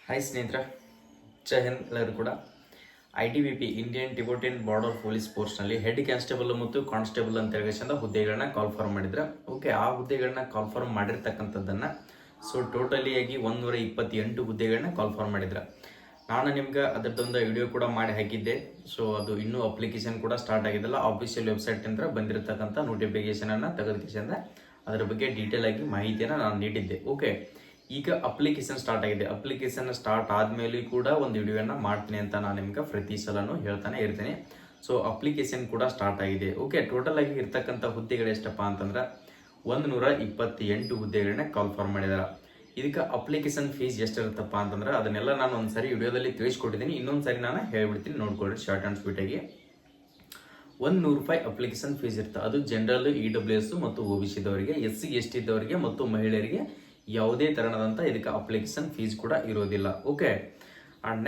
Hi ಸ್ನೇಹಿತರೆ, ಜೈ ಹಿಂದ್. ಎಲ್ಲರೂ ಕೂಡ ITBP Indian Tibetan border police ಫೋರ್ಸ್ನಲ್ಲಿ ಹೆಡ್ ಕಾನ್ಸ್ಟೇಬಲ್ ಮತ್ತು ಕಾನ್ಸ್ಟೇಬಲ್ ಅಂತ ಹೇಳಿ ಹುದ್ದೆಗಳನ್ನ ಕಾಲ್ಫಾರ್ಮ್ ಮಾಡಿದ್ರೆ. ಓಕೆ, ಆ ಹುದ್ದೆಗಳನ್ನ ಕಾಲ್ಫಾರ್ಮ್ ಮಾಡಿರ್ತಕ್ಕಂಥದ್ದನ್ನು ಟೋಟಲಿ ಆಗಿ 128 ಹುದ್ದೆಗಳನ್ನ ಕಾಲ್ಫಾರ್ಮ್ ಮಾಡಿದ್ರೆ. ನಾನು ನಿಮ್ಗೆ ಅದರದ್ದೊಂದು ವಿಡಿಯೋ ಕೂಡ ಮಾಡಿ ಹಾಕಿದ್ದೆ. ಅದು ಇನ್ನೂ ಅಪ್ಲಿಕೇಶನ್ ಕೂಡ ಸ್ಟಾರ್ಟ್ ಆಗಿದ್ದಲ್ಲ. ಆಫೀಷಿಯಲ್ ವೆಬ್ಸೈಟಿಂದ ಬಂದಿರತಕ್ಕಂಥ ನೋಟಿಫಿಕೇಶನನ್ನು ತೆಗೆದುಕಿಸಿಂದ ಅದರ ಬಗ್ಗೆ ಡೀಟೇಲ್ ಆಗಿ ಮಾಹಿತಿಯನ್ನು ನಾನು ನೀಡಿದ್ದೆ. ಓಕೆ, ಈಗ ಅಪ್ಲಿಕೇಶನ್ ಸ್ಟಾರ್ಟ್ ಆಗಿದೆ. ಅಪ್ಲಿಕೇಶನ್ ಸ್ಟಾರ್ಟ್ ಆದ್ಮೇಲೆ ಕೂಡ ಒಂದು ವಿಡಿಯೋನ ಮಾಡ್ತೀನಿ ಅಂತ ನಾನು ನಿಮ್ಗೆ ಪ್ರತಿ ಸಲನೂ ಹೇಳ್ತಾನೆ ಇರ್ತೀನಿ. ಅಪ್ಲಿಕೇಶನ್ ಕೂಡ ಸ್ಟಾರ್ಟ್ ಆಗಿದೆ. ಓಕೆ, ಟೋಟಲ್ ಆಗಿ ಇರ್ತಕ್ಕಂಥ ಹುದ್ದೆಗಳು ಎಷ್ಟಪ್ಪ ಅಂತಂದ್ರೆ 128 ಹುದ್ದೆಗಳನ್ನ ಕಾಲ್ಫಾರ್ಮ್ ಮಾಡಿದಾರೆ. ಇದಕ್ಕೆ ಅಪ್ಲಿಕೇಶನ್ ಫೀಸ್ ಎಷ್ಟಿರುತ್ತಪ್ಪ ಅಂತಂದ್ರೆ ಅದನ್ನೆಲ್ಲ ನಾನು ಒಂದ್ಸರಿ ವಿಡಿಯೋದಲ್ಲಿ ತಿಳಿಸ್ಕೊಟ್ಟಿದ್ದೀನಿ. ಇನ್ನೊಂದ್ಸರಿ ನಾನು ಹೇಳ್ಬಿಡ್ತೀನಿ, ನೋಡ್ಕೊಳ್ರಿ ಶಾರ್ಟ್ ಆ್ಯಂಡ್ ಸ್ವೀಟ್ ಆಗಿ. 100 ರೂಪಾಯಿ ಅಪ್ಲಿಕೇಶನ್ ಫೀಸ್ ಇರುತ್ತೆ. ಅದು ಜನರಲ್, EWS ಮತ್ತು OBC ದವರಿಗೆ, SC ST ದವರಿಗೆ ಮತ್ತು ಮಹಿಳೆಯರಿಗೆ ಯಾವುದೇ ತರಹದಂತ ಇದಕ್ಕೆ ಅಪ್ಲಿಕೇಶನ್ ಫೀಸ್ ಕೂಡ ಇರೋದಿಲ್ಲ. ಓಕೆ,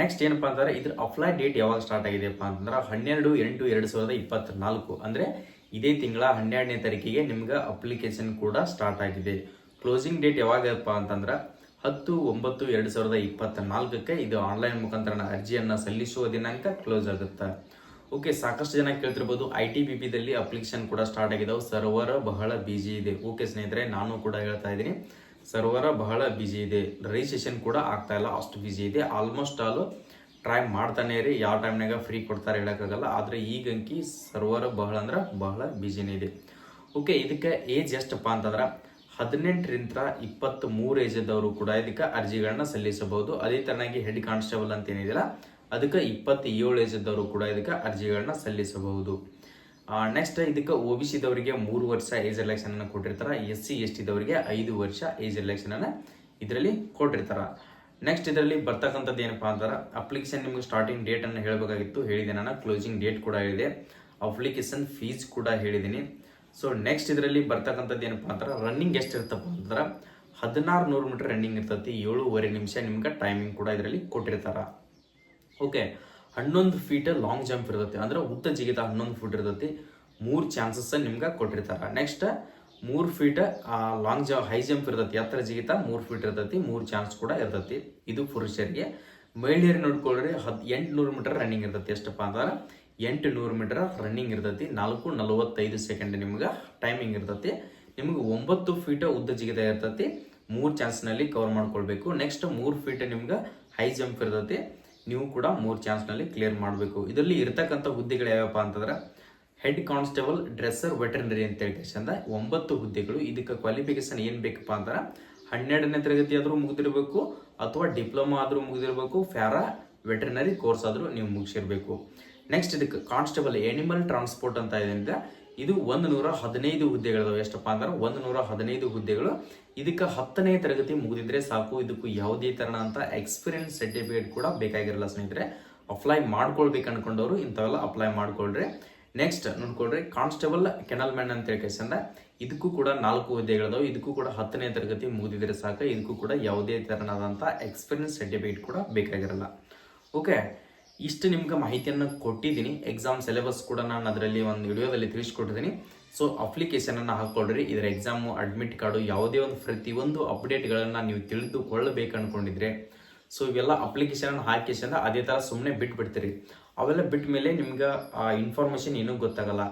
ನೆಕ್ಸ್ಟ್ ಏನಪ್ಪಾ ಅಂತಂದ್ರೆ ಇದ್ರ ಅಪ್ಲೈ ಡೇಟ್ ಯಾವಾಗ ಸ್ಟಾರ್ಟ್ ಆಗಿದೆಪ್ಪ ಅಂತಂದ್ರೆ 12/8/2024 ಅಂದ್ರೆ ಇದೇ ತಿಂಗಳ 12ನೇ ತಾರೀಕಿಗೆ ನಿಮ್ಗೆ ಅಪ್ಲಿಕೇಶನ್ ಕೂಡ ಸ್ಟಾರ್ಟ್ ಆಗಿದೆ. ಕ್ಲೋಸಿಂಗ್ ಡೇಟ್ ಯಾವಾಗಪ್ಪ ಅಂತಂದ್ರೆ 10/9/2024 ಇದು ಆನ್ಲೈನ್ ಮುಖಾಂತರ ಅರ್ಜಿಯನ್ನ ಸಲ್ಲಿಸುವ ದಿನಾಂಕ ಕ್ಲೋಸ್ ಆಗುತ್ತೆ. ಓಕೆ, ಸಾಕಷ್ಟು ಜನ ಕೇಳ್ತಿರ್ಬೋದು ITBP ದಲ್ಲಿ ಅಪ್ಲಿಕೇಶನ್ ಕೂಡ ಸ್ಟಾರ್ಟ್ ಆಗಿದಾವೆ, ಸರ್ವರ್ ಬಹಳ ಬಿಜಿ ಇದೆ. ಓಕೆ ಸ್ನೇಹಿತರೆ, ನಾನು ಕೂಡ ಹೇಳ್ತಾ ಇದ್ದೀನಿ, ಸರ್ವರ ಬಹಳ ಬಿಜಿ ಇದೆ, ರಿಜಿಸ್ಟ್ರೇಷನ್ ಕೂಡ ಆಗ್ತಾ ಇಲ್ಲ, ಅಷ್ಟು ಬಿಜಿ ಇದೆ. ಆಲ್ಮೋಸ್ಟ್ ಆಲ್ ಟ್ರೈ ಮಾಡ್ತಾನೆ ಇರಿ, ಯಾವ ಟೈಮ್ನಾಗ ಫ್ರೀ ಕೊಡ್ತಾರೆ ಹೇಳೋಕ್ಕಾಗಲ್ಲ. ಆದರೆ ಈಗಂಕಿ ಸರ್ವರ್ ಬಹಳ ಅಂದ್ರೆ ಬಹಳ ಬಿಜಿನೇ ಇದೆ. ಓಕೆ, ಇದಕ್ಕೆ ಏಜ್ ಎಷ್ಟಪ್ಪ ಅಂತಂದ್ರೆ 18ರಿಂದ 23 ಏಜ್ ಇದ್ದವರು ಕೂಡ ಇದಕ್ಕೆ ಅರ್ಜಿಗಳನ್ನ ಸಲ್ಲಿಸಬಹುದು. ಅದೇ ತರನಾಗಿ ಹೆಡ್ ಕಾನ್ಸ್ಟೇಬಲ್ ಅಂತ ಏನಿದೆಯಲ್ಲ ಅದಕ್ಕೆ 27 ಏಜ್ ಇದ್ದವರು ಕೂಡ ಇದಕ್ಕೆ ಅರ್ಜಿಗಳನ್ನ ಸಲ್ಲಿಸಬಹುದು. ನೆಕ್ಸ್ಟ್ ಇದಕ್ಕೆ OBC ದವರಿಗೆ 3 ವರ್ಷ ಏಜ್ ರಿಲ್ಯಾಕ್ಸೇಷನ್ ಅನ್ನು ಕೊಟ್ಟಿರ್ತಾರೆ. SC ST ದವರಿಗೆ 5 ವರ್ಷ ಏಜ್ ರಿಲ್ಯಾಕ್ಸೇಷನ್ ಅನ್ನ ಇದರಲ್ಲಿ ಕೊಟ್ಟಿರ್ತಾರೆ. ನೆಕ್ಸ್ಟ್ ಇದರಲ್ಲಿ ಬರ್ತಕ್ಕಂಥದ್ದು ಏನಪ್ಪಾ ಅಂತಂದ್ರೆ ಅಪ್ಲಿಕೇಶನ್ ನಿಮ್ಗೆ ಸ್ಟಾರ್ಟಿಂಗ್ ಡೇಟ್ ಅನ್ನು ಹೇಳಬೇಕಾಗಿತ್ತು, ಹೇಳಿದೆ ನಾನು. ಕ್ಲೋಸಿಂಗ್ ಡೇಟ್ ಕೂಡ ಹೇಳಿದೆ, ಅಪ್ಲಿಕೇಶನ್ ಫೀಸ್ ಕೂಡ ಹೇಳಿದ್ದೀನಿ. ನೆಕ್ಸ್ಟ್ ಇದರಲ್ಲಿ ಬರ್ತಕ್ಕಂಥದ್ದು ಏನಪ್ಪಾ ಅಂತಂದ್ರೆ ರನ್ನಿಂಗ್ ಎಷ್ಟು ಇರ್ತಪ್ಪ ಅಂತಂದ್ರೆ 1600 ಮೀಟರ್ ರನ್ನಿಂಗ್ ಇರ್ತೈತಿ. 7.5 ನಿಮಿಷ ನಿಮ್ಗೆ ಟೈಮಿಂಗ್ ಕೂಡ ಇದರಲ್ಲಿ ಕೊಟ್ಟಿರ್ತಾರ. ಓಕೆ, 11 ಫೀಟ್ ಲಾಂಗ್ ಜಂಪ್ ಇರ್ತೈತಿ, ಅಂದ್ರೆ ಉದ್ದ ಜಿಗಿತ 11 ಫೀಟ್ ಇರ್ತೈತಿ. 3 ಚಾನ್ಸಸ್ ನಿಮ್ಗೆ ಕೊಟ್ಟಿರ್ತಾರ. Next 3 feet long high jump ಇರ್ತೈತಿ, ಎತ್ತರ ಜಿಗಿತ 3 ಫೀಟ್ ಇರ್ತೈತಿ, 3 ಚಾನ್ಸ್ ಕೂಡ ಇರ್ತೈತಿ. ಇದು ಪುರುಷರಿಗೆ. ಮಹಿಳೆಯರಿಗೆ ನೋಡ್ಕೊಳ್ರಿ 800 ಮೀಟರ್ ರನ್ನಿಂಗ್ ಇರ್ತೈತಿ. ಎಷ್ಟಪ್ಪ ಅಂದ್ರೆ 800 ಮೀಟರ್ ರನ್ನಿಂಗ್ ಇರ್ತೈತಿ. 4:45 ಸೆಕೆಂಡ್ ನಿಮ್ಗೆ ಟೈಮಿಂಗ್ ಇರ್ತೈತಿ. ನಿಮ್ಗೆ 9 ಫೀಟ್ ಉದ್ದ ಜಿಗಿತ ಇರ್ತೈತಿ. 3 ಚಾನ್ಸ್ನಲ್ಲಿ ಕವರ್ ಮಾಡ್ಕೊಳ್ಬೇಕು. ನೆಕ್ಸ್ಟ್ 3 ಫೀಟ್ ನಿಮ್ಗೆ ಹೈ ಜಂಪ್ ಇರ್ತೈತಿ, ನೀವು ಕೂಡ 3 ಚಾನ್ಸ್ನಲ್ಲಿ ಕ್ಲಿಯರ್ ಮಾಡಬೇಕು. ಇದರಲ್ಲಿ ಇರ್ತಕ್ಕಂಥ ಹುದ್ದೆಗಳು ಯಾವಪ್ಪ ಅಂತಂದ್ರೆ ಹೆಡ್ ಕಾನ್ಸ್ಟೇಬಲ್, ಡ್ರೆಸ್ಸರ್, ವೆಟರ್ನರಿ ಅಂತ ಹೇಳಿ 9 ಹುದ್ದೆಗಳು. ಇದಕ್ಕೆ ಕ್ವಾಲಿಫಿಕೇಶನ್ ಏನು ಬೇಕಪ್ಪ ಅಂತಂದ್ರೆ 12ನೇ ತರಗತಿ ಆದರೂ ಮುಗಿದಿರಬೇಕು, ಅಥವಾ ಡಿಪ್ಲೊಮಾ ಆದರೂ ಮುಗಿದಿರಬೇಕು, ಪ್ಯಾರಾ ವೆಟರ್ನರಿ ಕೋರ್ಸ್ ಆದರೂ ನೀವು ಮುಗಿಸಿರ್ಬೇಕು. ನೆಕ್ಸ್ಟ್ ಇದಕ್ಕೆ ಕಾನ್ಸ್ಟೇಬಲ್ ಎನಿಮಲ್ ಟ್ರಾನ್ಸ್ಪೋರ್ಟ್ ಅಂತ ಇದೆ. ಇದು 115 ಹುದ್ದೆಗಳು. ಎಷ್ಟಪ್ಪ ಅಂದ್ರೆ 115 ಹುದ್ದೆಗಳು. ಇದಕ್ಕೆ 10ನೇ ತರಗತಿ ಮುಗಿದಿದ್ರೆ ಸಾಕು. ಇದಕ್ಕೂ ಯಾವುದೇ ತರಹ ಅಂತ ಎಕ್ಸ್ಪೀರಿಯನ್ಸ್ ಸರ್ಟಿಫಿಕೇಟ್ ಕೂಡ ಬೇಕಾಗಿರಲ್ಲ ಸ್ನೇಹಿತರೆ. ಅಪ್ಲೈ ಮಾಡ್ಕೊಳ್ಬೇಕು ಅನ್ಕೊಂಡವರು ಇಂಥವೆಲ್ಲ ಅಪ್ಲೈ ಮಾಡ್ಕೊಳ್ರಿ. ನೆಕ್ಸ್ಟ್ ನೋಡ್ಕೊಳ್ರಿ ಕಾನ್ಸ್ಟೇಬಲ್ ಕೆನಲ್ ಮ್ಯಾನ್ ಅಂತ ಹೇಳಿ ಇದಕ್ಕೂ ಕೂಡ 4 ಹುದ್ದೆಗಳಿದಾವೆ. ಇದಕ್ಕೂ ಕೂಡ 10ನೇ ತರಗತಿ ಮುಗಿದಿದ್ರೆ ಸಾಕು. ಇದಕ್ಕೂ ಕೂಡ ಯಾವುದೇ ತರಹದಂತ ಎಕ್ಸ್ಪೀರಿಯನ್ಸ್ ಸರ್ಟಿಫಿಕೇಟ್ ಕೂಡ ಬೇಕಾಗಿರಲ್ಲ. ಓಕೆ, ಇಷ್ಟು ನಿಮ್ಗೆ ಮಾಹಿತಿಯನ್ನು ಕೊಟ್ಟಿದ್ದೀನಿ. ಎಕ್ಸಾಮ್ ಸಿಲೆಬಸ್ ಕೂಡ ನಾನು ಅದರಲ್ಲಿ ಒಂದು ವಿಡಿಯೋದಲ್ಲಿ ತಿಳಿಸ್ಕೊಟ್ಟಿದ್ದೀನಿ. ಅಪ್ಲಿಕೇಶನನ್ನು ಹಾಕ್ಕೊಳ್ರಿ. ಇದರ ಎಕ್ಸಾಮು, ಅಡ್ಮಿಟ್ ಕಾರ್ಡು, ಯಾವುದೇ ಒಂದು ಪ್ರತಿಯೊಂದು ಅಪ್ಡೇಟ್ಗಳನ್ನು ನೀವು ತಿಳಿದುಕೊಳ್ಳಬೇಕು ಅಂದ್ಕೊಂಡಿದ್ರೆ ಇವೆಲ್ಲ ಅಪ್ಲಿಕೇಶನ್ ಹಾಕಿಸಿಂದ ಅದೇ ಥರ ಸುಮ್ಮನೆ ಬಿಟ್ಬಿಡ್ತೀರಿ. ಅವೆಲ್ಲ ಬಿಟ್ಟ ಮೇಲೆ ನಿಮ್ಗೆ ಇನ್ಫಾರ್ಮೇಷನ್ ಏನೂ ಗೊತ್ತಾಗಲ್ಲ.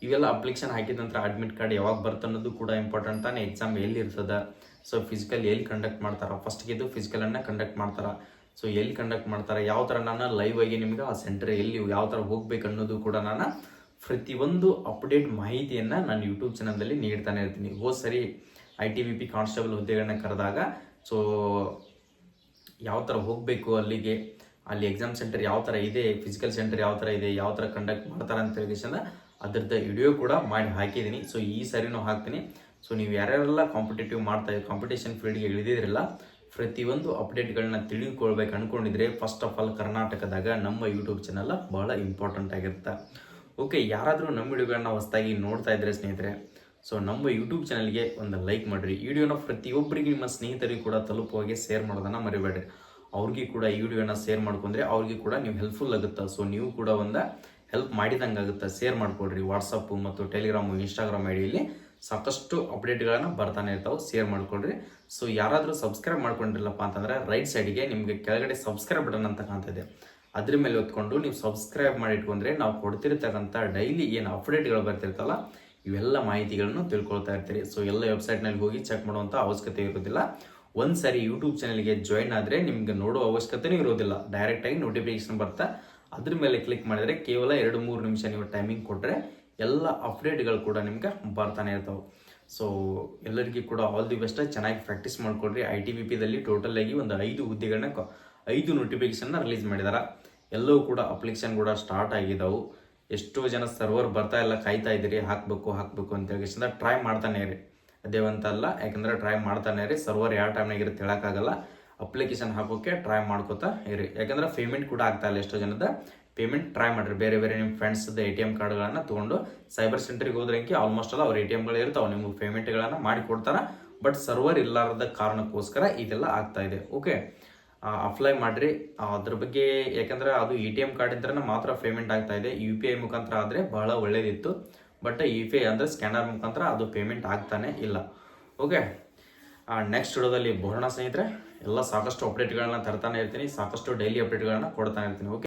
ಇವೆಲ್ಲ ಅಪ್ಲಿಕೇಶನ್ ಹಾಕಿದ ನಂತರ ಅಡ್ಮಿಟ್ ಕಾರ್ಡ್ ಯಾವಾಗ ಬರುತ್ತೆ ಅನ್ನೋದು ಕೂಡ ಇಂಪಾರ್ಟೆಂಟ್ ತಾನೆ. ಎಕ್ಸಾಮ್ ಎಲ್ಲಿ ಇರ್ತದೆ, ಫಿಸಿಕಲ್ ಎಲ್ಲಿ ಕಂಡಕ್ಟ್ ಮಾಡ್ತಾರೆ, ಫಸ್ಟ್ಗೆ ಇದು ಫಿಸಿಕಲನ್ನು ಕಂಡಕ್ಟ್ ಮಾಡ್ತಾರೆ. ಎಲ್ಲಿ ಕಂಡಕ್ಟ್ ಮಾಡ್ತಾರೆ, ಯಾವ ಥರ ನಾನು ಲೈವ್ ಆಗಿ ನಿಮ್ಗೆ ಆ ಸೆಂಟರ್ ಎಲ್ಲಿ ಯಾವ ಥರ ಹೋಗ್ಬೇಕು ಅನ್ನೋದು ಕೂಡ ನಾನು ಪ್ರತಿಯೊಂದು ಅಪ್ಡೇಟ್ ಮಾಹಿತಿಯನ್ನು ನಾನು ಯೂಟ್ಯೂಬ್ ಚಾನಲ್ದಲ್ಲಿ ನೀಡ್ತಾನೆ ಇರ್ತೀನಿ. ಹೋದ ಸರಿ ITBP ಕಾನ್ಸ್ಟೇಬಲ್ ಹುದ್ದೆಗಳನ್ನ ಕರೆದಾಗ ಯಾವ ಥರ ಹೋಗಬೇಕು ಅಲ್ಲಿಗೆ, ಅಲ್ಲಿ ಎಕ್ಸಾಮ್ ಸೆಂಟರ್ ಯಾವ ಥರ ಇದೆ, ಫಿಸಿಕಲ್ ಸೆಂಟರ್ ಯಾವ ಥರ ಇದೆ, ಯಾವ ಥರ ಕಂಡಕ್ಟ್ ಮಾಡ್ತಾರೆ ಅಂತ ಹೇಳಿ ಅದರದ್ದು ವಿಡಿಯೋ ಕೂಡ ಮಾಡಿ ಹಾಕಿದ್ದೀನಿ. ಈ ಸರಿನೂ ಹಾಕ್ತೀನಿ. ನೀವು ಯಾರ್ಯಾರೆಲ್ಲ ಕಾಂಪಿಟೇಷನ್ ಫೀಲ್ಡ್ಗೆ ಇಳಿದಿದ್ರಲ್ಲ, ಪ್ರತಿಯೊಂದು ಅಪ್ಡೇಟ್ಗಳನ್ನ ತಿಳಿದುಕೊಳ್ಬೇಕು ಅಂದ್ಕೊಂಡಿದ್ರೆ ಫಸ್ಟ್ ಆಫ್ ಆಲ್ ಕರ್ನಾಟಕದಾಗ ನಮ್ಮ ಯೂಟ್ಯೂಬ್ ಚಾನಲ್ ಬಹಳ ಇಂಪಾರ್ಟೆಂಟ್ ಆಗಿರುತ್ತೆ. ಓಕೆ, ಯಾರಾದರೂ ನಮ್ಮ ವಿಡಿಯೋಗಳನ್ನ ಹೊಸದಾಗಿ ನೋಡ್ತಾ ಇದ್ರೆ ಸ್ನೇಹಿತರೆ, ನಮ್ಮ ಯೂಟ್ಯೂಬ್ ಚಾನಲ್ಗೆ ಒಂದು ಲೈಕ್ ಮಾಡಿರಿ. ಈ ವಿಡಿಯೋನ ಪ್ರತಿಯೊಬ್ಬರಿಗೆ ನಿಮ್ಮ ಸ್ನೇಹಿತರಿಗೆ ಕೂಡ ತಲುಪುವಾಗೆ ಶೇರ್ ಮಾಡೋದನ್ನು ಮರಿಬೇಡ್ರಿ. ಅವ್ರಿಗೆ ಕೂಡ ಈ ವಿಡಿಯೋನ ಶೇರ್ ಮಾಡ್ಕೊಂಡ್ರೆ ಅವ್ರಿಗೆ ಕೂಡ ನೀವು ಹೆಲ್ಪ್ಫುಲ್ ಆಗುತ್ತೆ. ನೀವು ಕೂಡ ಒಂದು ಹೆಲ್ಪ್ ಮಾಡಿದಂಗೆ ಆಗುತ್ತೆ. ಶೇರ್ ಮಾಡ್ಕೊಳ್ರಿ. ವಾಟ್ಸಪ್ಪು ಮತ್ತು ಟೆಲಿಗ್ರಾಮು, ಇನ್ಸ್ಟಾಗ್ರಾಮ್ ಐಡಿಯಲ್ಲಿ ಸಾಕಷ್ಟು ಅಪ್ಡೇಟ್ಗಳನ್ನು ಬರ್ತಾನೆ ಇರ್ತಾವೆ, ಶೇರ್ ಮಾಡ್ಕೊಳ್ರಿ. ಸೊ ಯಾರಾದರೂ ಸಬ್ಸ್ಕ್ರೈಬ್ ಮಾಡ್ಕೊಂಡಿರಲ್ಲಪ್ಪ ಅಂತಂದರೆ ರೈಟ್ ಸೈಡಿಗೆ ನಿಮಗೆ ಕೆಳಗಡೆ ಸಬ್ಸ್ಕ್ರೈಬ್ ಬಟನ್ ಅಂತ ಕಾಣ್ತಿದೆ, ಅದ್ರ ಮೇಲೆ ಹೊತ್ಕೊಂಡು ನೀವು ಸಬ್ಸ್ಕ್ರೈಬ್ ಮಾಡಿ ಇಟ್ಕೊಂಡ್ರೆ ನಾವು ಕೊಡ್ತಿರ್ತಕ್ಕಂಥ ಡೈಲಿ ಏನು ಅಪ್ಡೇಟ್ಗಳು ಬರ್ತಿರ್ತಲ್ಲ ಇವೆಲ್ಲ ಮಾಹಿತಿಗಳನ್ನು ತಿಳ್ಕೊಳ್ತಾ ಇರ್ತೀರಿ. ಸೊ ಎಲ್ಲ ವೆಬ್ಸೈಟ್ನಲ್ಲಿ ಹೋಗಿ ಚೆಕ್ ಮಾಡುವಂಥ ಅವಶ್ಯಕತೆ ಇರೋದಿಲ್ಲ. ಒಂದು ಸಾರಿ ಯೂಟ್ಯೂಬ್ ಚಾನಲ್ಗೆ ಜಾಯಿನ್ ಆದರೆ ನಿಮಗೆ ನೋಡೋ ಅವಶ್ಯಕತೆನೂ ಇರೋದಿಲ್ಲ, ಡೈರೆಕ್ಟಾಗಿ ನೋಟಿಫಿಕೇಶನ್ ಬರ್ತಾ ಅದ್ರ ಮೇಲೆ ಕ್ಲಿಕ್ ಮಾಡಿದರೆ ಕೇವಲ 2-3 ನಿಮಿಷ ನೀವು ಟೈಮಿಂಗ್ ಕೊಟ್ಟರೆ ಎಲ್ಲ ಅಪ್ಡೇಟ್ಗಳು ಕೂಡ ನಿಮ್ಗೆ ಬರ್ತಾನೆ ಇರ್ತಾವೆ. ಸೊ ಎಲ್ಲರಿಗೂ ಕೂಡ ಆಲ್ ದಿ ಬೆಸ್ಟ್, ಚೆನ್ನಾಗಿ ಪ್ರಾಕ್ಟೀಸ್ ಮಾಡ್ಕೊಡ್ರಿ. ITBPದಲ್ಲಿ ಟೋಟಲ್ ಆಗಿ ಒಂದು 5 ಹುದ್ದೆಗಳನ್ನ 5 ನೋಟಿಫಿಕೇಶನ್ನ ರಿಲೀಸ್ ಮಾಡಿದ್ದಾರೆ. ಎಲ್ಲವೂ ಕೂಡ ಅಪ್ಲಿಕೇಶನ್ ಕೂಡ ಸ್ಟಾರ್ಟ್ ಆಗಿದ್ದಾವೆ. ಎಷ್ಟೋ ಜನ ಸರ್ವರ್ ಬರ್ತಾ ಇಲ್ಲ, ಕಾಯ್ತಾ ಇದ್ದೀರಿ ಹಾಕಬೇಕು ಅಂತ ಹೇಳಿ ಟ್ರೈ ಮಾಡ್ತಾನೆ ಇರಿ. ಅದೇವಂತಲ್ಲ, ಯಾಕಂದರೆ ಟ್ರೈ ಮಾಡ್ತಾನೆ ಇರಿ. ಸರ್ವರ್ ಯಾವ ಟೈಮ್ನಾಗ ಇರುತ್ತೆ ಹೇಳೋಕ್ಕಾಗಲ್ಲ. ಅಪ್ಲಿಕೇಶನ್ ಹಾಕೋಕ್ಕೆ ಟ್ರೈ ಮಾಡ್ಕೋತಾ ಇರಿ. ಯಾಕಂದರೆ ಪೇಮೆಂಟ್ ಕೂಡ ಆಗ್ತಾ ಇಲ್ಲ ಎಷ್ಟೋ ಜನದ. ಪೇಮೆಂಟ್ ಟ್ರೈ ಮಾಡಿರಿ. ಬೇರೆ ನಿಮ್ಮ ಫ್ರೆಂಡ್ಸ್ದು ATM ಕಾರ್ಡ್ಗಳನ್ನು ತೊಗೊಂಡು ಸೈಬರ್ ಸೆಂಟ್ರಿಗೆ ಹೋದ್ರಂಗೆ ಆಲ್ಮೋಸ್ಟ್ ಎಲ್ಲ ಅವ್ರ ATMಗಳು ಇರ್ತಾವೆ, ನಿಮಗೆ ಪೇಮೆಂಟ್ಗಳನ್ನು ಮಾಡಿ ಕೊಡ್ತಾರೆ. ಬಟ್ ಸರ್ವರ್ ಇಲ್ಲಾರದ ಕಾರಣಕ್ಕೋಸ್ಕರ ಇದೆಲ್ಲ ಆಗ್ತಾ ಇದೆ. ಓಕೆ, ಅಪ್ಲೈ ಮಾಡಿರಿ ಅದ್ರ ಬಗ್ಗೆ. ಯಾಕಂದರೆ ಅದು ATM ಕಾರ್ಡಿಂದ ಮಾತ್ರ ಪೇಮೆಂಟ್ ಆಗ್ತಾ ಇದೆ. UPI ಮುಖಾಂತರ ಆದರೆ ಬಹಳ ಒಳ್ಳೇದಿತ್ತು. ಬಟ್ UPI ಅಂದರೆ ಸ್ಕ್ಯಾನರ್ ಮುಖಾಂತರ ಅದು ಪೇಮೆಂಟ್ ಆಗ್ತಾನೆ ಇಲ್ಲ. ಓಕೆ, ನೆಕ್ಸ್ಟ್ ವಿಡಿಯೋದಲ್ಲಿ ಬರೋಣ ಸ್ನೇಹಿತರೆ. ಎಲ್ಲ ಸಾಕಷ್ಟು ಅಪ್ಡೇಟ್ಗಳನ್ನ ತರ್ತಾನೆ ಇರ್ತೀನಿ, ಸಾಕಷ್ಟು ಡೈಲಿ ಅಪ್ಡೇಟ್ಗಳನ್ನ ಕೊಡ್ತಾನೆ ಇರ್ತೀನಿ. ಓಕೆ.